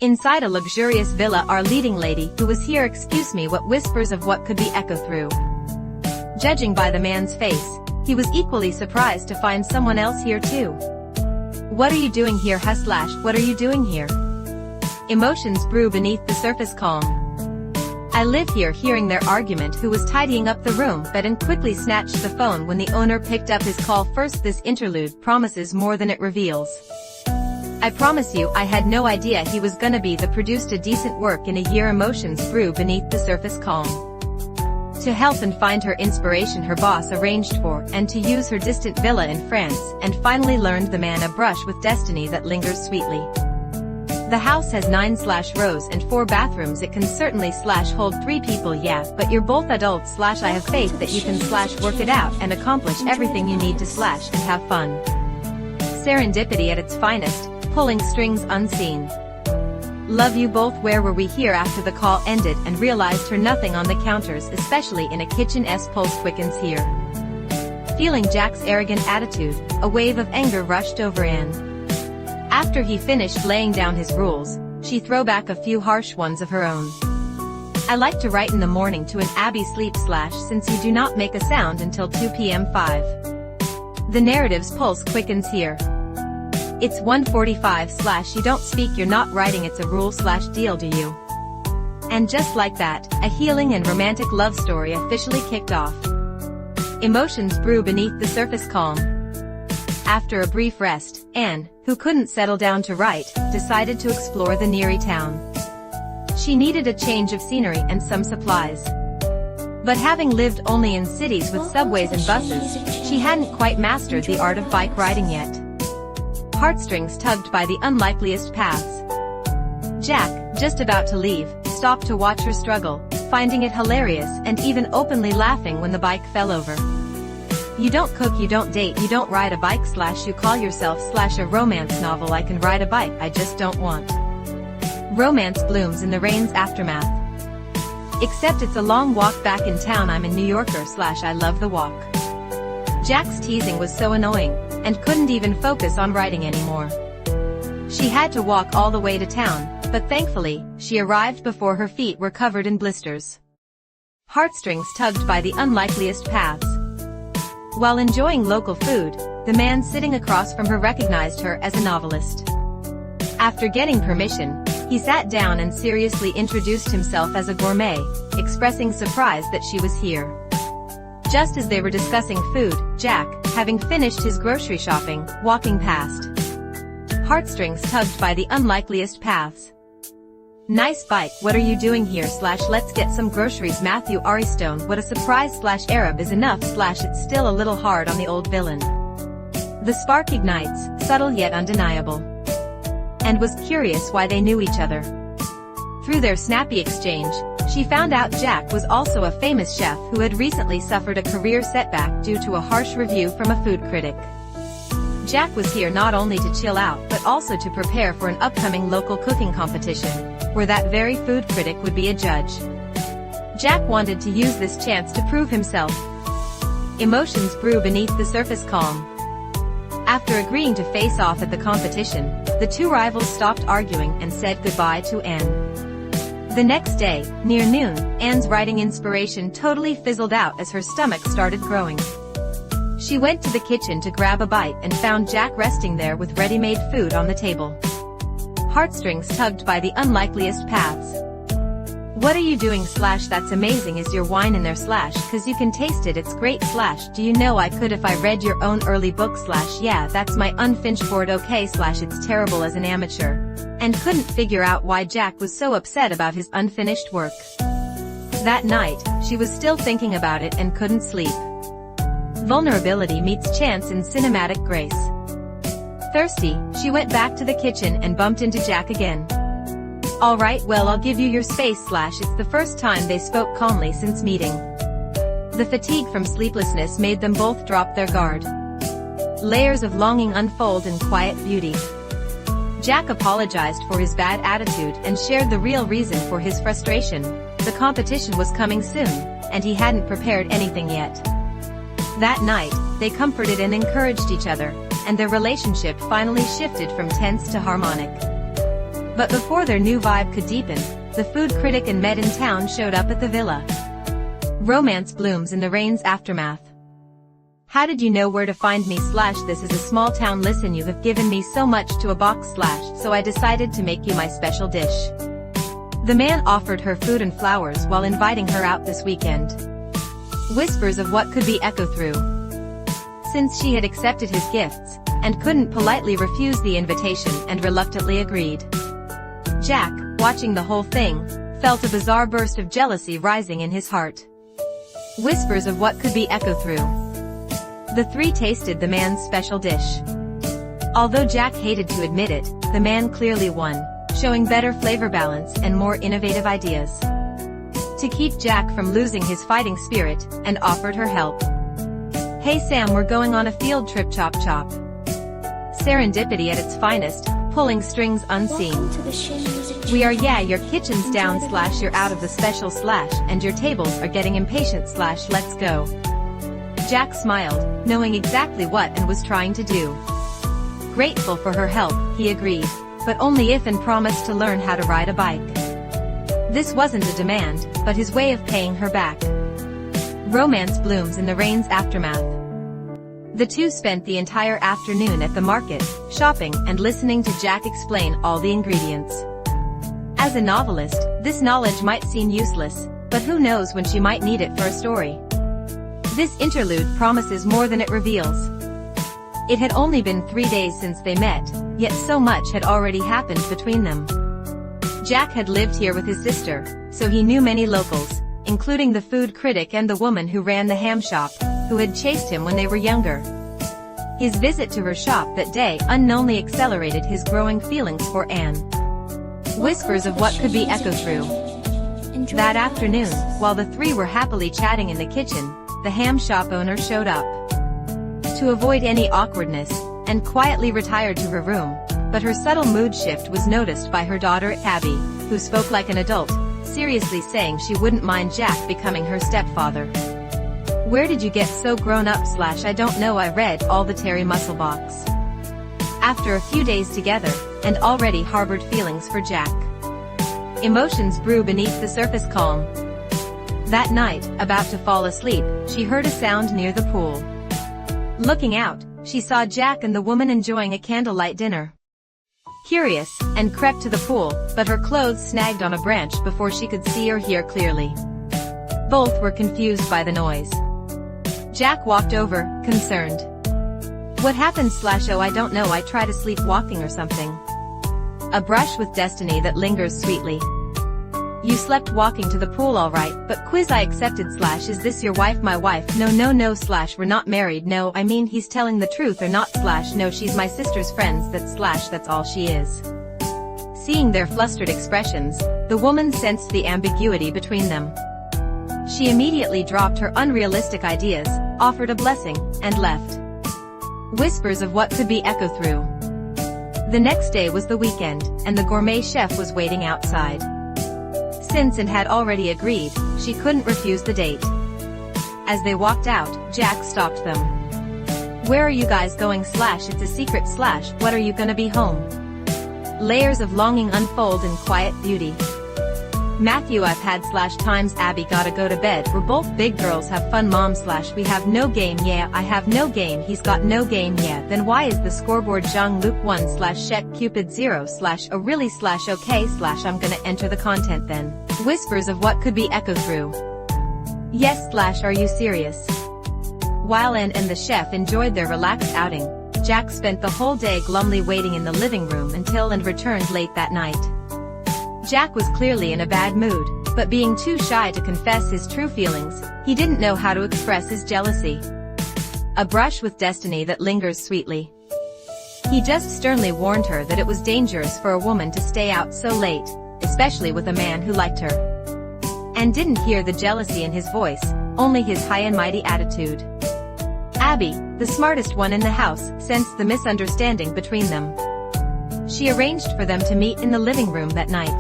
Inside a luxurious villa, our leading lady, who was here, excuse me, what whispers of what could be echo through. Judging by the man's face, he was equally surprised to find someone else here too. What are you doing here? What are you doing here? Emotions brew beneath the surface calm. I live here. Hearing their argument, who was tidying up the room but and quickly snatched the phone when the owner picked up his call first. This interlude promises more than it reveals. I promise you, I had no idea he was gonna be the produced a decent work in a year. Emotions brew beneath the surface calm. To help and find her inspiration, her boss arranged for and to use her distant villa in France, and finally learned the man a brush with destiny that lingers sweetly. The house has 9 rows and 4 bathrooms. It can certainly hold 3 people, yeah, but you're both adults. I have faith that you can work it out and accomplish everything you need to and have fun. Serendipity at its finest, pulling strings unseen. Love you both. Where were we? Here after the call ended and realized her nothing on the counters, especially in a kitchen. Pulse quickens here. Feeling Jack's arrogant attitude, a wave of anger rushed over Anne. After he finished laying down his rules, she threw back a few harsh ones of her own. I like to write in the morning to an Abby sleep since you do not make a sound until 2 p.m. 5. The narrative's pulse quickens here. It's 1:45 you don't speak, you're not writing, it's a rule deal, do you? And just like that, a healing and romantic love story officially kicked off. Emotions brew beneath the surface calm. After a brief rest, Anne, who couldn't settle down to write, decided to explore the nearby town. She needed a change of scenery and some supplies. But having lived only in cities with subways and buses, she hadn't quite mastered the art of bike riding yet. Heartstrings tugged by the unlikeliest paths. Jack, just about to leave, stopped to watch her struggle, finding it hilarious and even openly laughing when the bike fell over. You don't cook, you don't date, you don't ride a bike you call yourself a romance novel. I can ride a bike, I just don't want. Romance blooms in the rain's aftermath. Except it's a long walk back in town. I'm a New Yorker I love the walk. Jack's teasing was so annoying, and couldn't even focus on writing anymore. She had to walk all the way to town, but thankfully, she arrived before her feet were covered in blisters. Heartstrings tugged by the unlikeliest paths. While enjoying local food, the man sitting across from her recognized her as a novelist. After getting permission, he sat down and seriously introduced himself as a gourmet, expressing surprise that she was here. Just as they were discussing food, Jack, having finished his grocery shopping, walking past. Heartstrings tugged by the unlikeliest paths. Nice bike, what are you doing here let's get some groceries. Matthew Everston, what a surprise Arab is enough it's still a little hard on the old villain. The spark ignites, subtle yet undeniable. And was curious why they knew each other. Through their snappy exchange, she found out Jack was also a famous chef who had recently suffered a career setback due to a harsh review from a food critic. Jack was here not only to chill out but also to prepare for an upcoming local cooking competition, where that very food critic would be a judge. Jack wanted to use this chance to prove himself. Emotions brew beneath the surface calm. After agreeing to face off at the competition, the two rivals stopped arguing and said goodbye to Anne. The next day, near noon, Anne's writing inspiration totally fizzled out as her stomach started growing. She went to the kitchen to grab a bite and found Jack resting there with ready-made food on the table. Heartstrings tugged by the unlikeliest paths. What are you doing that's amazing, is your wine in there cause you can taste it, it's great do you know I could if I read your own early book yeah that's my unfinished board okay it's terrible as an amateur. And couldn't figure out why Jack was so upset about his unfinished work. That night, she was still thinking about it and couldn't sleep. Vulnerability meets chance in cinematic grace. Thirsty, she went back to the kitchen and bumped into Jack again. Alright, well I'll give you your space it's the first time they spoke calmly since meeting. The fatigue from sleeplessness made them both drop their guard. Layers of longing unfold in quiet beauty. Jack apologized for his bad attitude and shared the real reason for his frustration. The competition was coming soon, and he hadn't prepared anything yet. That night, they comforted and encouraged each other, and their relationship finally shifted from tense to harmonic. But before their new vibe could deepen, the food critic and med in town showed up at the villa. Romance blooms in the rain's aftermath. How did you know where to find me / this is a small town, listen, you have given me so much to a box / so I decided to make you my special dish. The man offered her food and flowers while inviting her out this weekend. Whispers of what could be echo through. Since she had accepted his gifts, and couldn't politely refuse the invitation and reluctantly agreed. Jack, watching the whole thing, felt a bizarre burst of jealousy rising in his heart. Whispers of what could be echo through. The three tasted the man's special dish. Although Jack hated to admit it, the man clearly won, showing better flavor balance and more innovative ideas. To keep Jack from losing his fighting spirit, and offered her help. Hey Sam, we're going on a field trip, chop chop. Serendipity at its finest, pulling strings unseen. We are your kitchen's down / you're out of the special / and your tables are getting impatient / let's go. Jack smiled, knowing exactly what and was trying to do. Grateful for her help, he agreed, but only if and promised to learn how to ride a bike. This wasn't a demand, but his way of paying her back. Romance blooms in the rain's aftermath. The two spent the entire afternoon at the market, shopping and listening to Jack explain all the ingredients. As a novelist, this knowledge might seem useless, but who knows when she might need it for a story. This interlude promises more than it reveals. It had only been 3 days since they met, yet so much had already happened between them. Jack had lived here with his sister, so he knew many locals, including the food critic and the woman who ran the ham shop, who had chased him when they were younger. His visit to her shop that day unknowingly accelerated his growing feelings for Anne. Whispers of what could be echo through. That afternoon, while the three were happily chatting in the kitchen, the ham shop owner showed up. To avoid any awkwardness, and quietly retired to her room, but her subtle mood shift was noticed by her daughter Abby, who spoke like an adult, seriously saying she wouldn't mind Jack becoming her stepfather. Where did you get so grown up / I don't know, I read all the Terry Musselbox. After a few days together, and already harbored feelings for Jack. Emotions brew beneath the surface calm. That night, about to fall asleep, she heard a sound near the pool. Looking out, she saw Jack and the woman enjoying a candlelight dinner. Curious, and crept to the pool, but her clothes snagged on a branch before she could see or hear clearly. Both were confused by the noise. Jack walked over, concerned. What happened / oh I don't know, I tried sleepwalking or something. A brush with destiny that lingers sweetly. You slept walking to the pool alright, but quiz I accepted / is this your wife? My wife? No / we're not married, no I mean he's telling the truth or not / no she's my sister's friends that / that's all she is. Seeing their flustered expressions, the woman sensed the ambiguity between them. She immediately dropped her unrealistic ideas, offered a blessing, and left. Whispers of what could be echo through. The next day was the weekend, and the gourmet chef was waiting outside. Since and had already agreed, she couldn't refuse the date. As they walked out, Jack stopped them. Where are you guys going / it's a secret / what are you gonna be home? Layers of longing unfold in quiet beauty. Matthew I've had / times Abby gotta go to bed, we're both big girls, have fun mom / we have no game, yeah I have no game, he's got no game, yeah then why is the scoreboard Zhang Luke 1 / Shet Cupid 0 / oh really / okay / I'm gonna enter the content then. Whispers of what could be echo through. Yes / are you serious? While Anne and the chef enjoyed their relaxed outing, Jack spent the whole day glumly waiting in the living room until and returned late that night. Jack was clearly in a bad mood, but being too shy to confess his true feelings, he didn't know how to express his jealousy. A brush with destiny that lingers sweetly. He just sternly warned her that it was dangerous for a woman to stay out so late, especially with a man who liked her. And didn't hear the jealousy in his voice, only his high and mighty attitude. Abby, the smartest one in the house, sensed the misunderstanding between them. She arranged for them to meet in the living room that night.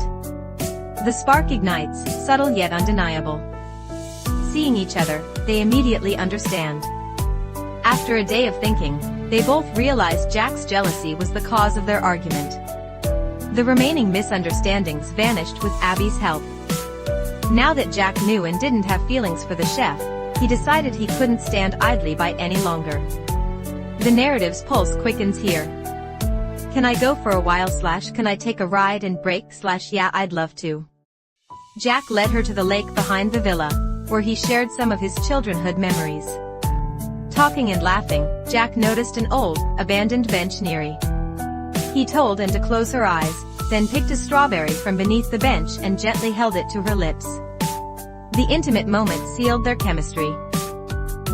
The spark ignites, subtle yet undeniable. Seeing each other, they immediately understand. After a day of thinking, they both realized Jack's jealousy was the cause of their argument. The remaining misunderstandings vanished with Abby's help. Now that Jack knew and didn't have feelings for the chef, he decided he couldn't stand idly by any longer. The narrative's pulse quickens here. Can I go for a while / can I take a ride and break / yeah, I'd love to. Jack led her to the lake behind the villa, where he shared some of his childhood memories. Talking and laughing, Jack noticed an old, abandoned bench near. He told Anne to close her eyes, then picked a strawberry from beneath the bench and gently held it to her lips. The intimate moment sealed their chemistry.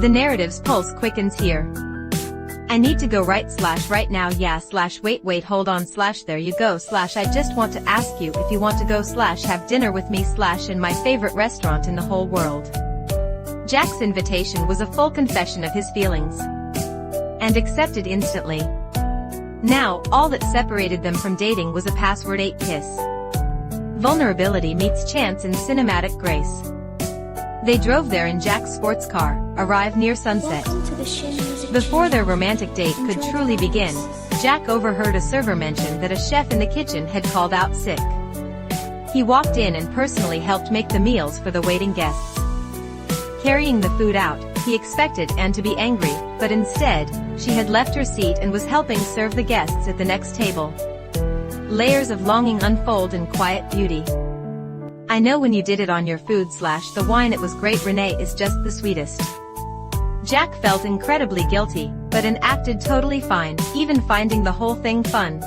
The narrative's pulse quickens here. I need to go right / now, yeah / wait hold on / there you go / I just want to ask you if you want to go / have dinner with me / in my favorite restaurant in the whole world. Jack's invitation was a full confession of his feelings. And accepted instantly. Now, all that separated them from dating was a password 8 kiss. Vulnerability meets chance in cinematic grace. They drove there in Jack's sports car, arrived near sunset. Before their romantic date could truly begin, Jack overheard a server mention that a chef in the kitchen had called out sick. He walked in and personally helped make the meals for the waiting guests. Carrying the food out, he expected Anne to be angry, but instead, she had left her seat and was helping serve the guests at the next table. Layers of longing unfold in quiet beauty. I know when you did it on your food / the wine it was great, Renee is just the sweetest. Jack felt incredibly guilty, but Anne acted totally fine, even finding the whole thing fun.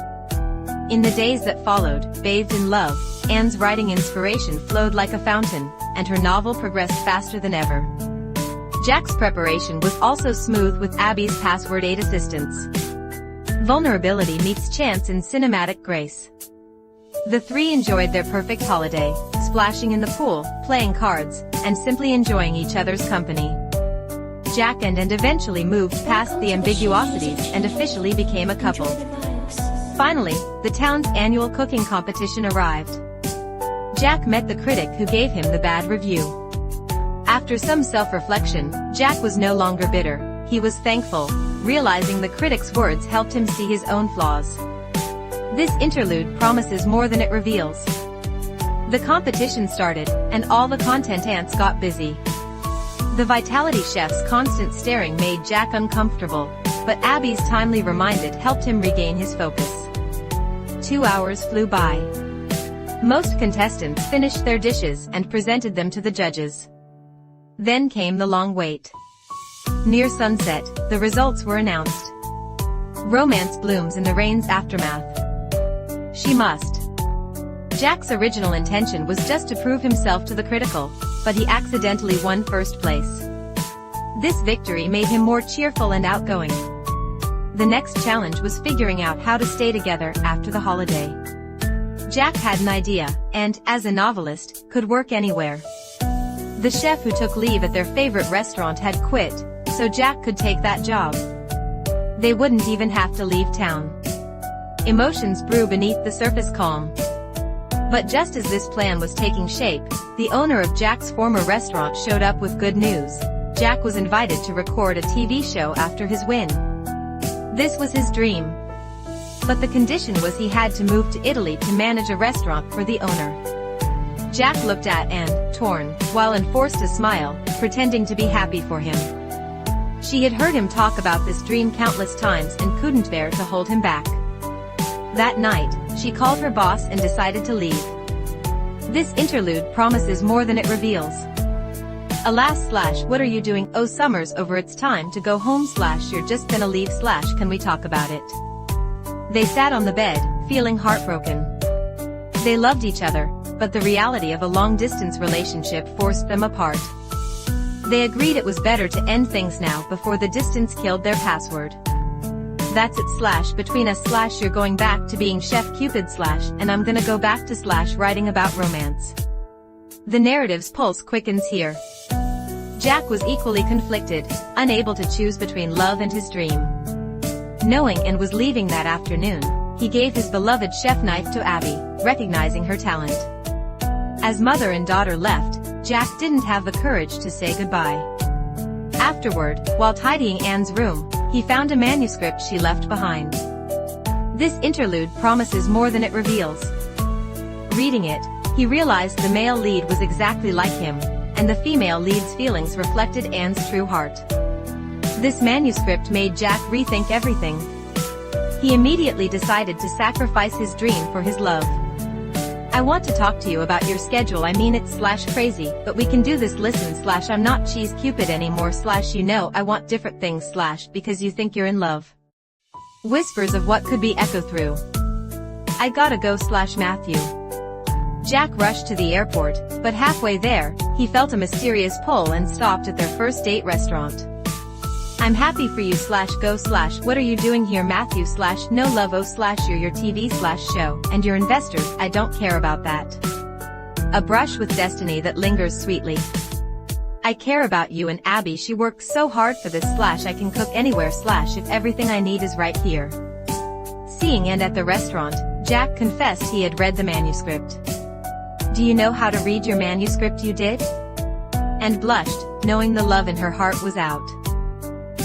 In the days that followed, bathed in love, Anne's writing inspiration flowed like a fountain, and her novel progressed faster than ever. Jack's preparation was also smooth with Abby's password 8 assistance. Vulnerability meets chance in cinematic grace. The three enjoyed their perfect holiday, splashing in the pool, playing cards, and simply enjoying each other's company. Jack and Anne eventually moved past the ambiguosities and officially became a couple. Finally, the town's annual cooking competition arrived. Jack met the critic who gave him the bad review. After some self-reflection, Jack was no longer bitter, he was thankful, realizing the critic's words helped him see his own flaws. This interlude promises more than it reveals. The competition started, and all the content ants got busy. The Vitality Chef's constant staring made Jack uncomfortable, but Abby's timely reminder helped him regain his focus. 2 hours flew by. Most contestants finished their dishes and presented them to the judges. Then came the long wait. Near sunset, the results were announced. Romance blooms in the rain's aftermath. She must. Jack's original intention was just to prove himself to the critical, but he accidentally won first place. This victory made him more cheerful and outgoing. The next challenge was figuring out how to stay together after the holiday. Jack had an idea, and, as a novelist, could work anywhere. The chef who took leave at their favorite restaurant had quit, so Jack could take that job. They wouldn't even have to leave town. Emotions brew beneath the surface calm. But just as this plan was taking shape, the owner of Jack's former restaurant showed up with good news. Jack was invited to record a TV show after his win. This was his dream. But the condition was he had to move to Italy to manage a restaurant for the owner. Jack looked at Anne, torn, while Anne forced a smile, pretending to be happy for him. She had heard him talk about this dream countless times and couldn't bear to hold him back. That night, she called her boss and decided to leave. This interlude promises more than it reveals. Alas / what are you doing? Oh, summer's over, it's time to go home / you're just gonna leave / can we talk about it? They sat on the bed, feeling heartbroken. They loved each other, but the reality of a long-distance relationship forced them apart. They agreed it was better to end things now before the distance killed their password. That's it / between us / you're going back to being Chef Cupid / and I'm gonna go back to / writing about romance. The narrative's pulse quickens here. Jack was equally conflicted, unable to choose between love and his dream. Knowing Anne was leaving that afternoon, he gave his beloved chef knife to Abby, recognizing her talent. As mother and daughter left, Jack didn't have the courage to say goodbye. Afterward, while tidying Anne's room, he found a manuscript she left behind. This interlude promises more than it reveals. Reading it, he realized the male lead was exactly like him, and the female lead's feelings reflected Anne's true heart. This manuscript made Jack rethink everything. He immediately decided to sacrifice his dream for his love. I want to talk to you about your schedule, I mean it's /crazy, but we can do this, listen / I'm not cheese cupid anymore / you know I want different things / because you think you're in love. Whispers of what could be echo through. I gotta go / Matthew. Jack rushed to the airport, but halfway there, he felt a mysterious pull and stopped at their first date restaurant. I'm happy for you / go / what are you doing here Matthew / no lovo / you're your TV / show, and your investors, I don't care about that. A brush with destiny that lingers sweetly. I care about you and Abby, she worked so hard for this / I can cook anywhere / if everything I need is right here. Seeing Anne at the restaurant, Jack confessed he had read the manuscript. Do you know how to read your manuscript? You did? And blushed, knowing the love in her heart was out.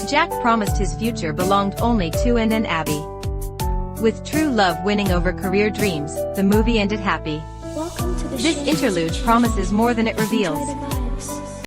Jack promised his future belonged only to Anne and Abby. With true love winning over career dreams, the movie ended happy. Welcome to the This interlude promises more than it reveals.